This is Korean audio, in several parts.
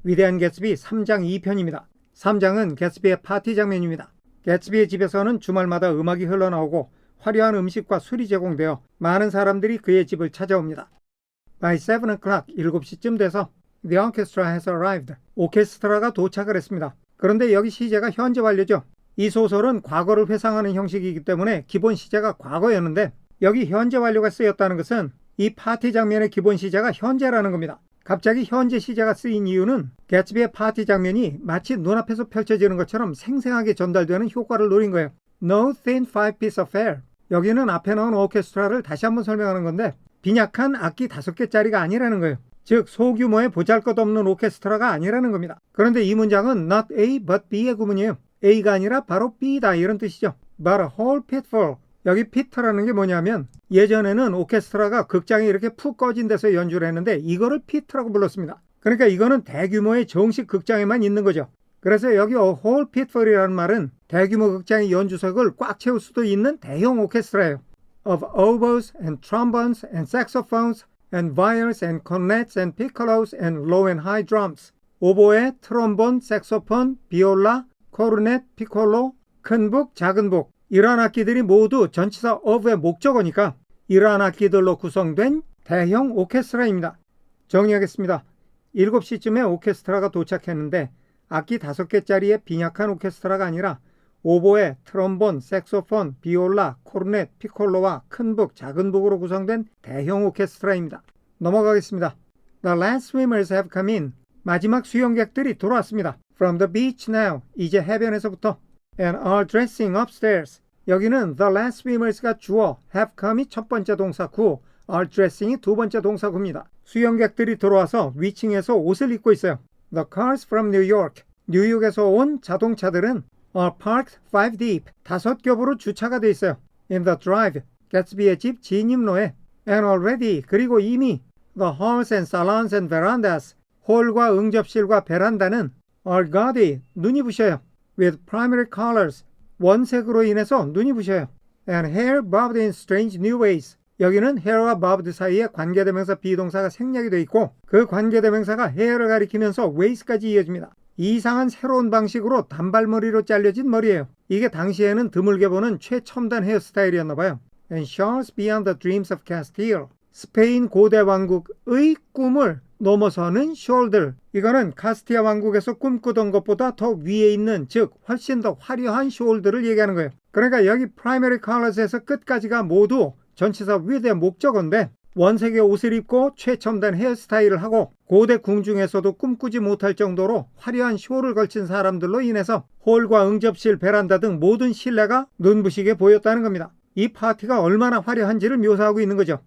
위대한 개츠비 3장 2편입니다. 3장은 개츠비의 파티 장면입니다. 개츠비의 집에서는 주말마다 음악이 흘러나오고 화려한 음식과 술이 제공되어 많은 사람들이 그의 집을 찾아옵니다. By 7 o'clock, 7시쯤 돼서 The orchestra has arrived. 오케스트라가 도착을 했습니다. 그런데 여기 시제가 현재 완료죠. 이 소설은 과거를 회상하는 형식이기 때문에 기본 시제가 과거였는데 여기 현재 완료가 쓰였다는 것은 이 파티 장면의 기본 시제가 현재라는 겁니다. 갑자기 현재 시제가 쓰인 이유는 개츠비의 파티 장면이 마치 눈앞에서 펼쳐지는 것처럼 생생하게 전달되는 효과를 노린 거예요. No thin five-piece affair. 여기는 앞에 나온 오케스트라를 다시 한번 설명하는 건데 빈약한 악기 5개짜리가 아니라는 거예요. 즉 소규모의 보잘것없는 오케스트라가 아니라는 겁니다. 그런데 이 문장은 not A but B의 구문이에요. A가 아니라 바로 B다 이런 뜻이죠. But a whole pitful. 여기 피트라는 게 뭐냐면 예전에는 오케스트라가 극장이 이렇게 푹 꺼진 데서 연주를 했는데 이거를 피트라고 불렀습니다. 그러니까 이거는 대규모의 정식 극장에만 있는 거죠. 그래서 여기 a whole pitfall이라는 말은 대규모 극장의 연주석을 꽉 채울 수도 있는 대형 오케스트라예요. Of oboes and trombones and saxophones and violins and cornets and piccolos and low and high drums. 오보에, 트롬본, 색소폰, 비올라, 코르넷, 피콜로, 큰 북, 작은 북. 이러한 악기들이 모두 전치사 of의 목적어니까 이러한 악기들로 구성된 대형 오케스트라입니다. 정리하겠습니다. 7시쯤에 오케스트라가 도착했는데 악기 5개짜리의 빈약한 오케스트라가 아니라 오보에, 트롬본, 색소폰, 비올라, 코르넷, 피콜로와 큰 북, 작은 북으로 구성된 대형 오케스트라입니다. 넘어가겠습니다. The last swimmers have come in. 마지막 수영객들이 돌아왔습니다. From the beach now. 이제 해변에서부터. And are dressing upstairs. 여기는 the last swimmers가 주어, have come이 첫 번째 동사구, are dressing이 두 번째 동사구입니다. 수영객들이 들어와서 위층에서 옷을 입고 있어요. The cars from New York. 뉴욕에서 온 자동차들은 are parked 5 deep. 5겹으로 주차가 돼 있어요. In the drive. 개츠비의 집 진입로에. And already. 그리고 이미 the halls and salons and verandas. 홀과 응접실과 베란다는 are gaudy. 눈이 부셔요. With primary colors. 원색으로 인해서 눈이 부셔요. And hair bobbed in strange new ways. 여기는 hair와 bobbed 사이에 관계대명사 비동사가 생략이 되어 있고 그 관계대명사가 hair를 가리키면서 ways까지 이어집니다. 이상한 새로운 방식으로 단발머리로 잘려진 머리예요. 이게 당시에는 드물게 보는 최첨단 헤어스타일이었나 봐요. And shores beyond the dreams of Castile. 스페인 고대 왕국의 꿈을 넘어서는 숄들. 이거는 카스티아 왕국에서 꿈꾸던 것보다 더 위에 있는 즉 훨씬 더 화려한 숄들을 얘기하는 거예요. 그러니까 여기 primary colors에서 끝까지가 모두 전치사 with의 목적어인데 원색의 옷을 입고 최첨단 헤어스타일을 하고 고대 궁중에서도 꿈꾸지 못할 정도로 화려한 쇼를 걸친 사람들로 인해서 홀과 응접실, 베란다 등 모든 실내가 눈부시게 보였다는 겁니다. 이 파티가 얼마나 화려한지를 묘사하고 있는 거죠.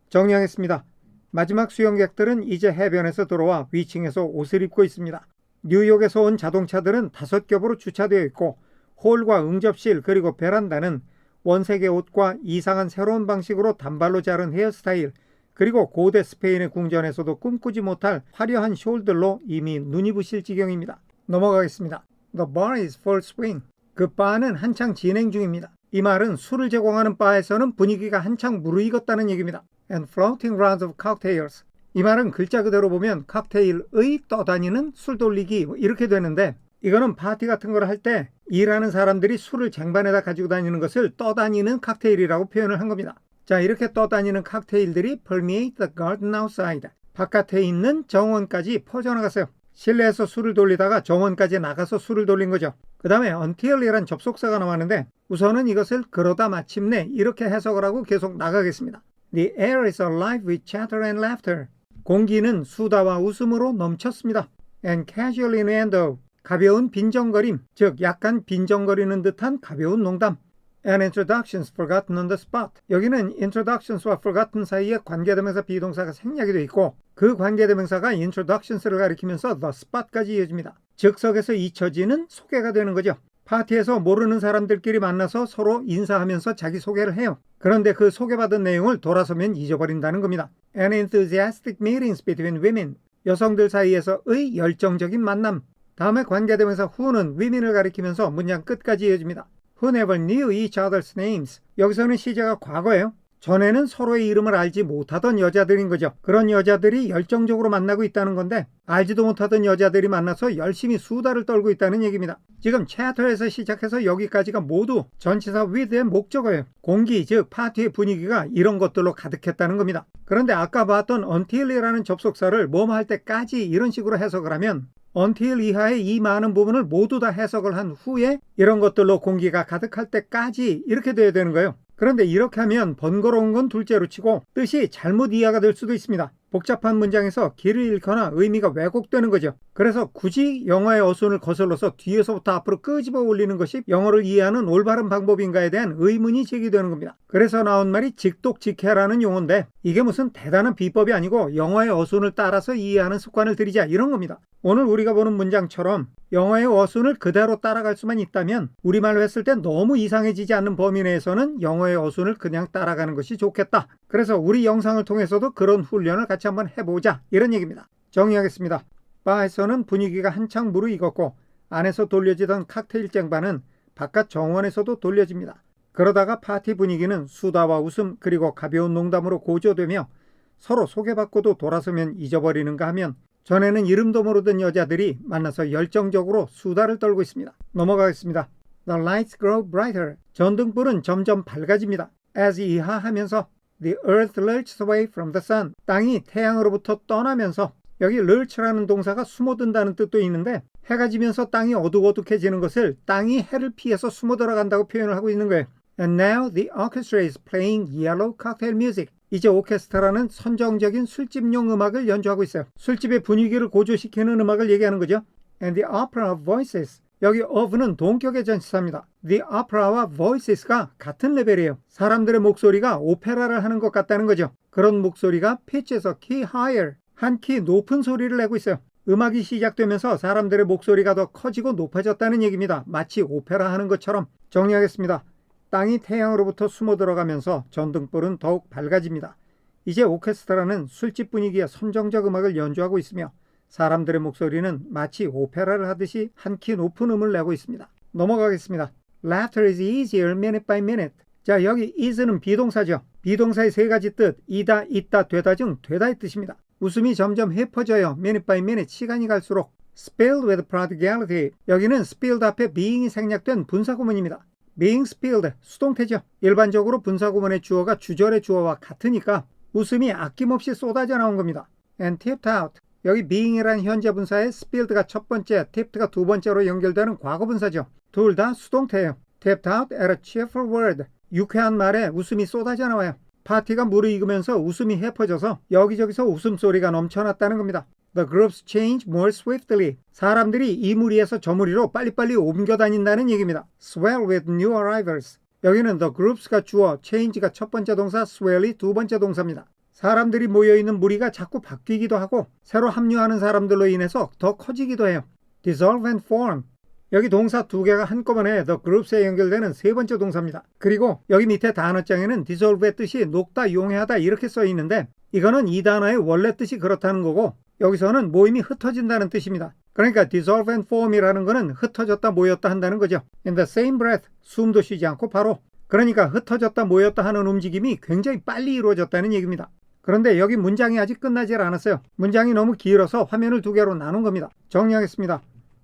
정리하겠습니다. 마지막 수영객들은 이제 해변에서 들어와 위층에서 옷을 입고 있습니다. 뉴욕에서 온 자동차들은 5겹으로 주차되어 있고 홀과 응접실 그리고 베란다는 원색의 옷과 이상한 새로운 방식으로 단발로 자른 헤어스타일 그리고 고대 스페인의 궁전에서도 꿈꾸지 못할 화려한 숄들로 이미 눈이 부실 지경입니다. 넘어가겠습니다. The bar is full swing. 그 바는 한창 진행 중입니다. 이 말은 술을 제공하는 바에서는 분위기가 한창 무르익었다는 얘기입니다. And floating rounds of cocktails. 이 말은 글자 그대로 보면 칵테일의 떠다니는 술 돌리기 이렇게 되는데 이거는 파티 같은 걸 할 때 일하는 사람들이 술을 쟁반에다 가지고 다니는 것을 떠다니는 칵테일이라고 표현을 한 겁니다. 자, 이렇게 떠다니는 칵테일들이 permeate the garden outside. 바깥에 있는 정원까지 퍼져나갔어요. 실내에서 술을 돌리다가 정원까지 나가서 술을 돌린 거죠. 그 다음에 until이란 접속사가 나왔는데 우선은 이것을 그러다 마침내 이렇게 해석을 하고 계속 나가겠습니다. The air is alive with chatter and laughter. 공기는 수다와 웃음으로 넘쳤습니다. And casual innuendo. 가벼운 빈정거림, 즉 약간 빈정거리는 듯한 가벼운 농담. And introductions forgotten on the spot. 여기는 introductions와 forgotten 사이에 관계대명사 비동사가 생략이 되어 있고 그 관계대명사가 introductions를 가리키면서 the spot까지 이어집니다. 즉석에서 잊혀지는 소개가 되는 거죠. 파티에서 모르는 사람들끼리 만나서 서로 인사하면서 자기소개를 해요. 그런데 그 소개받은 내용을 돌아서면 잊어버린다는 겁니다. And enthusiastic meetings between women. 여성들 사이에서의 열정적인 만남. 다음에 관계대명사 who는 women을 가리키면서 문장 끝까지 이어집니다. Who never knew each other's names. 여기서는 시제가 과거예요. 전에는 서로의 이름을 알지 못하던 여자들인 거죠. 그런 여자들이 열정적으로 만나고 있다는 건데 알지도 못하던 여자들이 만나서 열심히 수다를 떨고 있다는 얘기입니다. 지금 챕터에서 시작해서 여기까지가 모두 전치사 with의 목적어예요. 공기, 즉 파티의 분위기가 이런 것들로 가득했다는 겁니다. 그런데 아까 봤던 until이라는 접속사를 뭐뭐 할 때까지 이런 식으로 해석을 하면 until 이하의 이 많은 부분을 모두 다 해석을 한 후에 이런 것들로 공기가 가득할 때까지 이렇게 돼야 되는 거예요. 그런데 이렇게 하면 번거로운 건 둘째로 치고 뜻이 잘못 이해가 될 수도 있습니다. 복잡한 문장에서 길을 잃거나 의미가 왜곡되는 거죠. 그래서 굳이 영어의 어순을 거슬러서 뒤에서부터 앞으로 끄집어 올리는 것이 영어를 이해하는 올바른 방법인가에 대한 의문이 제기되는 겁니다. 그래서 나온 말이 직독직해라는 용어인데 이게 무슨 대단한 비법이 아니고 영어의 어순을 따라서 이해하는 습관을 들이자 이런 겁니다. 오늘 우리가 보는 문장처럼 영어의 어순을 그대로 따라갈 수만 있다면 우리말로 했을 때 너무 이상해지지 않는 범위 내에서는 영어의 어순을 그냥 따라가는 것이 좋겠다. 그래서 우리 영상을 통해서도 그런 훈련을 같이 한번 해보자 이런 얘기입니다. 정리하겠습니다. 바에서는 분위기가 한창 무르익었고 안에서 돌려지던 칵테일 쟁반은 바깥 정원에서도 돌려집니다. 그러다가 파티 분위기는 수다와 웃음 그리고 가벼운 농담으로 고조되며 서로 소개받고도 돌아서면 잊어버리는가 하면 전에는 이름도 모르던 여자들이 만나서 열정적으로 수다를 떨고 있습니다. 넘어가겠습니다. The lights grow brighter. 전등불은 점점 밝아집니다. As 이하하면서 The earth lurches away from the sun. 땅이 태양으로부터 떠나면서 여기 lurch라는 동사가 숨어든다는 뜻도 있는데 해가 지면서 땅이 어둑어둑해지는 것을 땅이 해를 피해서 숨어 들어간다고 표현을 하고 있는 거예요. And now the orchestra is playing yellow cocktail music. 이제 오케스트라는 선정적인 술집용 음악을 연주하고 있어요. 술집의 분위기를 고조시키는 음악을 얘기하는 거죠. And the opera of voices. 여기 of는 동격의 전치사입니다. The opera와 voices가 같은 레벨이에요. 사람들의 목소리가 오페라를 하는 것 같다는 거죠. 그런 목소리가 pitch에서 key higher, 한 키 높은 소리를 내고 있어요. 음악이 시작되면서 사람들의 목소리가 더 커지고 높아졌다는 얘기입니다. 마치 오페라 하는 것처럼. 정리하겠습니다. 땅이 태양으로부터 숨어 들어가면서 전등불은 더욱 밝아집니다. 이제 오케스트라는 술집 분위기의 선정적 음악을 연주하고 있으며 사람들의 목소리는 마치 오페라를 하듯이 한 키 높은 음을 내고 있습니다. 넘어가겠습니다. Laughter is easier minute by minute. 자, 여기 is는 비동사죠. 비동사의 세 가지 뜻, 이다, 있다, 되다 중 되다의 뜻입니다. 웃음이 점점 해퍼져요. minute by minute, 시간이 갈수록. Spilled with prodigality. 여기는 spilled 앞에 being이 생략된 분사구문입니다. being spilled, 수동태죠. 일반적으로 분사구문의 주어가 주절의 주어와 같으니까 웃음이 아낌없이 쏟아져 나온 겁니다. And tipped out. 여기 being이라는 현재 분사에 spilled가 첫 번째, tipped가 두 번째로 연결되는 과거 분사죠. 둘 다 수동태예요. tipped out at a cheerful word. 유쾌한 말에 웃음이 쏟아져 나와요. 파티가 무르익으면서 웃음이 해퍼져서 여기저기서 웃음소리가 넘쳐났다는 겁니다. The groups change more swiftly. 사람들이 이 무리에서 저 무리로 빨리빨리 옮겨 다닌다는 얘기입니다. Swell with new arrivals. 여기는 the groups가 주어, change가 첫 번째 동사, swell이 두 번째 동사입니다. 사람들이 모여있는 무리가 자꾸 바뀌기도 하고 새로 합류하는 사람들로 인해서 더 커지기도 해요. Dissolve and form. 여기 동사 두 개가 한꺼번에 the groups에 연결되는 세 번째 동사입니다. 그리고 여기 밑에 단어장에는 dissolve의 뜻이 녹다, 용해하다 이렇게 써 있는데 이거는 이 단어의 원래 뜻이 그렇다는 거고 여기서는 모임이 흩어진다는 뜻입니다. 그러니까 dissolve and form이라는 거는 흩어졌다 모였다 한다는 거죠. In the same breath, 숨도 쉬지 않고 바로. 그러니까 흩어졌다 모였다 하는 움직임이 굉장히 빨리 이루어졌다는 얘기입니다. 그런데 여기 문장이 아직 끝나질 않았어요. 문장이 너무 길어서 화면을 두 개로 나눈 겁니다. 정리하겠습니다.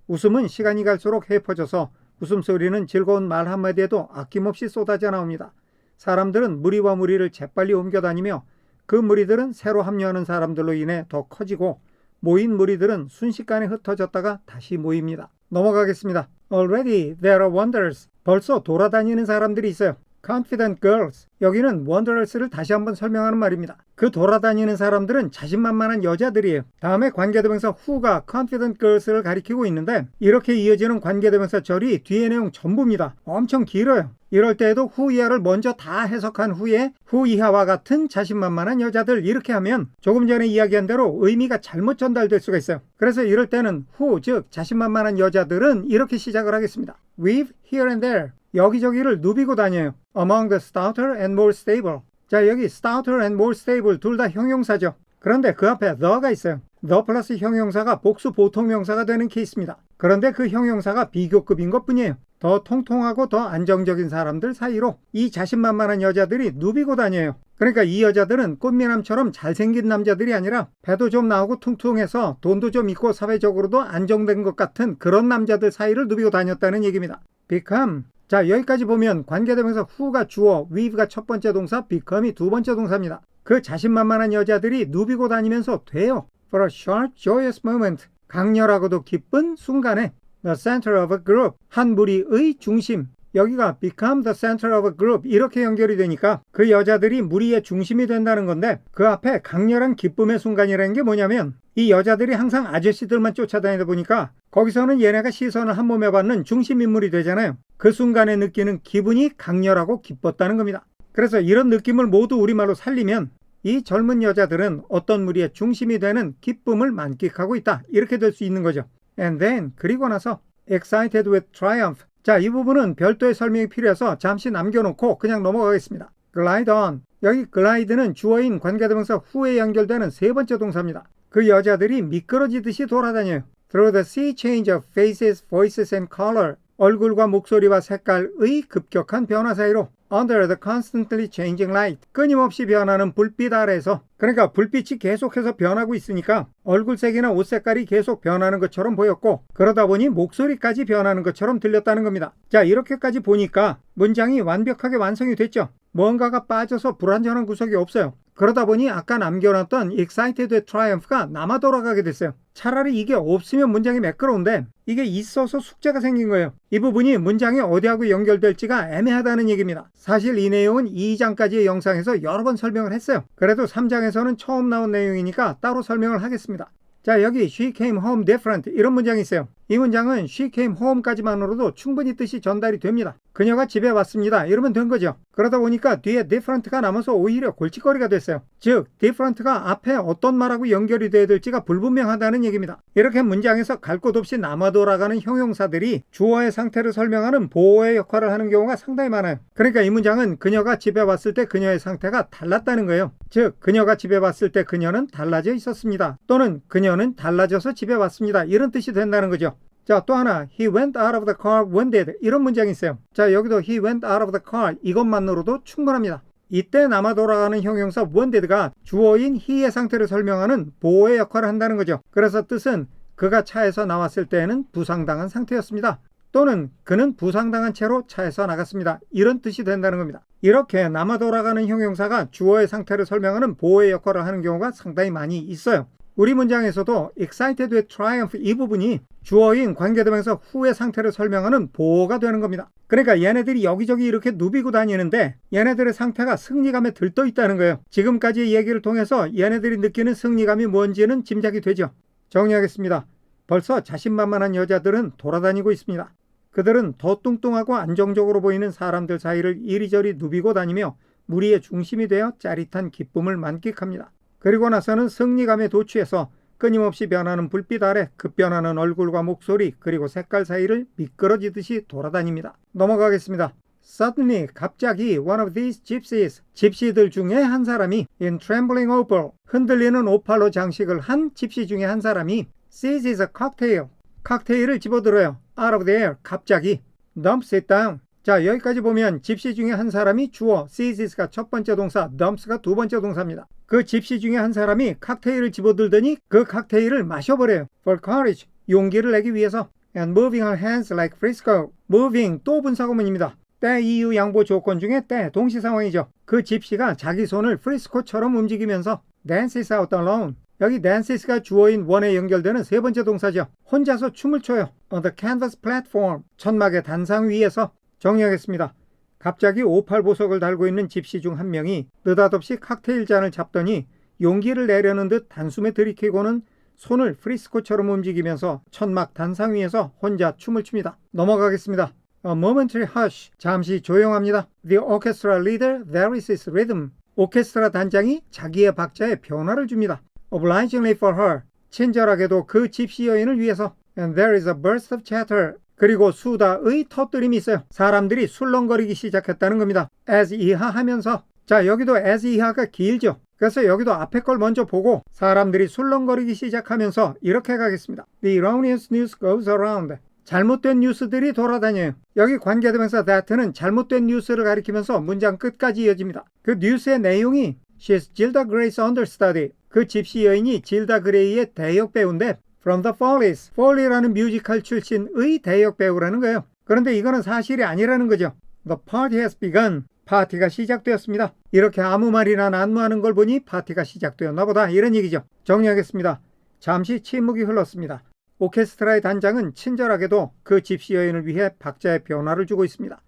웃음은 시간이 갈수록 해퍼져서 웃음소리는 즐거운 말 한마디에도 아낌없이 쏟아져 나옵니다. 사람들은 무리와 무리를 재빨리 옮겨다니며 그 무리들은 새로 합류하는 사람들로 인해 더 커지고 모인 무리들은 순식간에 흩어졌다가 다시 모입니다. 넘어가겠습니다. Already there are wanderers. 벌써 돌아다니는 사람들이 있어요. Confident girls. 여기는 wanderers를 다시 한번 설명하는 말입니다. 그 돌아다니는 사람들은 자신만만한 여자들이에요. 다음에 관계대명사 who가 confident girls를 가리키고 있는데 이렇게 이어지는 관계대명사 절이 뒤에 내용 전부입니다. 엄청 길어요. 이럴 때에도 who 이하를 먼저 다 해석한 후에 who 이하와 같은 자신만만한 여자들 이렇게 하면 조금 전에 이야기한 대로 의미가 잘못 전달될 수가 있어요. 그래서 이럴 때는 who 즉 자신만만한 여자들은 이렇게 시작을 하겠습니다. With here and there. 여기저기를 누비고 다녀요. Among the stouter and more stable. 자, 여기 stouter and more stable 둘 다 형용사죠. 그런데 그 앞에 the가 있어요. the 플러스 형용사가 복수 보통 명사가 되는 케이스입니다. 그런데 그 형용사가 비교급인 것뿐이에요. 더 통통하고 더 안정적인 사람들 사이로 이 자신만만한 여자들이 누비고 다녀요. 그러니까 이 여자들은 꽃미남처럼 잘생긴 남자들이 아니라 배도 좀 나오고 퉁퉁해서 돈도 좀 있고 사회적으로도 안정된 것 같은 그런 남자들 사이를 누비고 다녔다는 얘기입니다. become. 자, 여기까지 보면 관계대명사 who가 주어, we've가 첫 번째 동사, become이 두 번째 동사입니다. 그 자신만만한 여자들이 누비고 다니면서 돼요. For a short, joyous moment. 강렬하고도 기쁜 순간에 the center of a group. 한 무리의 중심. 여기가 become the center of a group 이렇게 연결이 되니까 그 여자들이 무리의 중심이 된다는 건데 그 앞에 강렬한 기쁨의 순간이라는 게 뭐냐면 이 여자들이 항상 아저씨들만 쫓아다니다 보니까 거기서는 얘네가 시선을 한 몸에 받는 중심 인물이 되잖아요. 그 순간에 느끼는 기분이 강렬하고 기뻤다는 겁니다. 그래서 이런 느낌을 모두 우리말로 살리면 이 젊은 여자들은 어떤 무리의 중심이 되는 기쁨을 만끽하고 있다. 이렇게 될 수 있는 거죠. And then 그리고 나서 excited with triumph. 자, 이 부분은 별도의 설명이 필요해서 잠시 남겨놓고 그냥 넘어가겠습니다. glide on. 여기 glide는 주어인 관계대명사 who에 연결되는 세 번째 동사입니다. 그 여자들이 미끄러지듯이 돌아다녀요. Through the sea change of faces, voices and color. 얼굴과 목소리와 색깔의 급격한 변화 사이로 under the constantly changing light. 끊임없이 변하는 불빛 아래에서 그러니까 불빛이 계속해서 변하고 있으니까 얼굴색이나 옷 색깔이 계속 변하는 것처럼 보였고 그러다 보니 목소리까지 변하는 것처럼 들렸다는 겁니다. 자, 이렇게까지 보니까 문장이 완벽하게 완성이 됐죠. 뭔가가 빠져서 불완전한 구석이 없어요. 그러다 보니 아까 남겨놨던 excited triumph가 남아 돌아가게 됐어요. 차라리 이게 없으면 문장이 매끄러운데 이게 있어서 숙제가 생긴 거예요. 이 부분이 문장이 어디하고 연결될지가 애매하다는 얘기입니다. 사실 이 내용은 2장까지의 영상에서 여러 번 설명을 했어요. 그래도 3장에서는 처음 나온 내용이니까 따로 설명을 하겠습니다. 자, 여기 she came home different 이런 문장이 있어요. 이 문장은 she came home까지만으로도 충분히 뜻이 전달이 됩니다. 그녀가 집에 왔습니다. 이러면 된 거죠. 그러다 보니까 뒤에 different가 남아서 오히려 골칫거리가 됐어요. 즉, different가 앞에 어떤 말하고 연결이 돼야 될지가 불분명하다는 얘기입니다. 이렇게 문장에서 갈 곳 없이 남아 돌아가는 형용사들이 주어의 상태를 설명하는 보호의 역할을 하는 경우가 상당히 많아요. 그러니까 이 문장은 그녀가 집에 왔을 때 그녀의 상태가 달랐다는 거예요. 즉, 그녀가 집에 왔을 때 그녀는 달라져 있었습니다. 또는 그녀는 달라져서 집에 왔습니다. 이런 뜻이 된다는 거죠. 자, 또 하나 he went out of the car wounded 이런 문장이 있어요. 자, 여기도 he went out of the car 이것만으로도 충분합니다. 이때 남아 돌아가는 형용사 wounded가 주어인 he의 상태를 설명하는 보호의 역할을 한다는 거죠. 그래서 뜻은 그가 차에서 나왔을 때에는 부상당한 상태였습니다. 또는 그는 부상당한 채로 차에서 나갔습니다. 이런 뜻이 된다는 겁니다. 이렇게 남아 돌아가는 형용사가 주어의 상태를 설명하는 보호의 역할을 하는 경우가 상당히 많이 있어요. 우리 문장에서도 excited with triumph 이 부분이 주어인 관계대명사 who의 상태를 설명하는 보호가 되는 겁니다. 그러니까 얘네들이 여기저기 이렇게 누비고 다니는데 얘네들의 상태가 승리감에 들떠 있다는 거예요. 지금까지의 얘기를 통해서 얘네들이 느끼는 승리감이 뭔지는 짐작이 되죠. 정리하겠습니다. 벌써 자신만만한 여자들은 돌아다니고 있습니다. 그들은 더 뚱뚱하고 안정적으로 보이는 사람들 사이를 이리저리 누비고 다니며 무리의 중심이 되어 짜릿한 기쁨을 만끽합니다. 그리고 나서는 승리감에 도취해서 끊임없이 변하는 불빛 아래 급변하는 얼굴과 목소리 그리고 색깔 사이를 미끄러지듯이 돌아다닙니다. 넘어가겠습니다. Suddenly, 갑자기 one of these gypsies, 집시들 중에 한 사람이 in trembling opal, 흔들리는 오팔로 장식을 한 집시 중에 한 사람이 seizes a cocktail, 칵테일을 집어들어요. out of the air, 갑자기 dumps it down. 자, 여기까지 보면 집시 중에 한 사람이 주어, seizes가 첫 번째 동사, dumps가 두 번째 동사입니다. 그 집시 중에 한 사람이 칵테일을 집어들더니 그 칵테일을 마셔버려요. For courage, 용기를 내기 위해서. And moving her hands like Frisco. moving, 또 분사구문입니다. 때, 이유, 양보 조건 중에 때, 동시 상황이죠. 그 집시가 자기 손을 프리스코처럼 움직이면서 dances out alone. 여기 dances가 주어인 one에 연결되는 세 번째 동사죠. 혼자서 춤을 춰요. On the canvas platform. 천막의 단상 위에서. 정리하겠습니다. 갑자기 오팔 보석을 달고 있는 집시 중 한 명이 느닷없이 칵테일 잔을 잡더니 용기를 내려는 듯 단숨에 들이키고는 손을 프리스코처럼 움직이면서 천막 단상 위에서 혼자 춤을 춥니다. 넘어가겠습니다. A momentary hush. 잠시 조용합니다. The orchestra leader varies his rhythm. 오케스트라 단장이 자기의 박자에 변화를 줍니다. Obligingly for her. 친절하게도 그 집시 여인을 위해서. And there is a burst of chatter. 그리고 수다의 터뜨림이 있어요. 사람들이 술렁거리기 시작했다는 겁니다. as 이하 하면서. 자, 여기도 as 이하가 길죠. 그래서 여기도 앞에 걸 먼저 보고 사람들이 술렁거리기 시작하면서 이렇게 가겠습니다. The erroneous news goes around. 잘못된 뉴스들이 돌아다녀요. 여기 관계대명사 that는 잘못된 뉴스를 가리키면서 문장 끝까지 이어집니다. 그 뉴스의 내용이 She's Gilda Gray's understudy. 그 집시 여인이 질다 그레이의 대역 배우인데 From the Follies. Folly라는 뮤지컬 출신의 대역 배우라는 거예요. 그런데 이거는 사실이 아니라는 거죠. The party has begun. 파티가 시작되었습니다. 이렇게 아무 말이나 난무하는 걸 보니 파티가 시작되었나 보다 이런 얘기죠. 정리하겠습니다. 잠시 침묵이 흘렀습니다. 오케스트라의 단장은 친절하게도 그 집시 여인을 위해 박자의 변화를 주고 있습니다.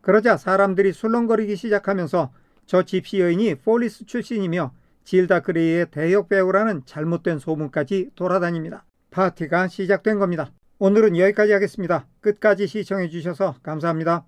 그러자 사람들이 술렁거리기 시작하면서 저 집시 여인이 폴리스 출신이며 질다 그레이의 대역 배우라는 잘못된 소문까지 돌아다닙니다. 파티가 시작된 겁니다. 오늘은 여기까지 하겠습니다. 끝까지 시청해 주셔서 감사합니다.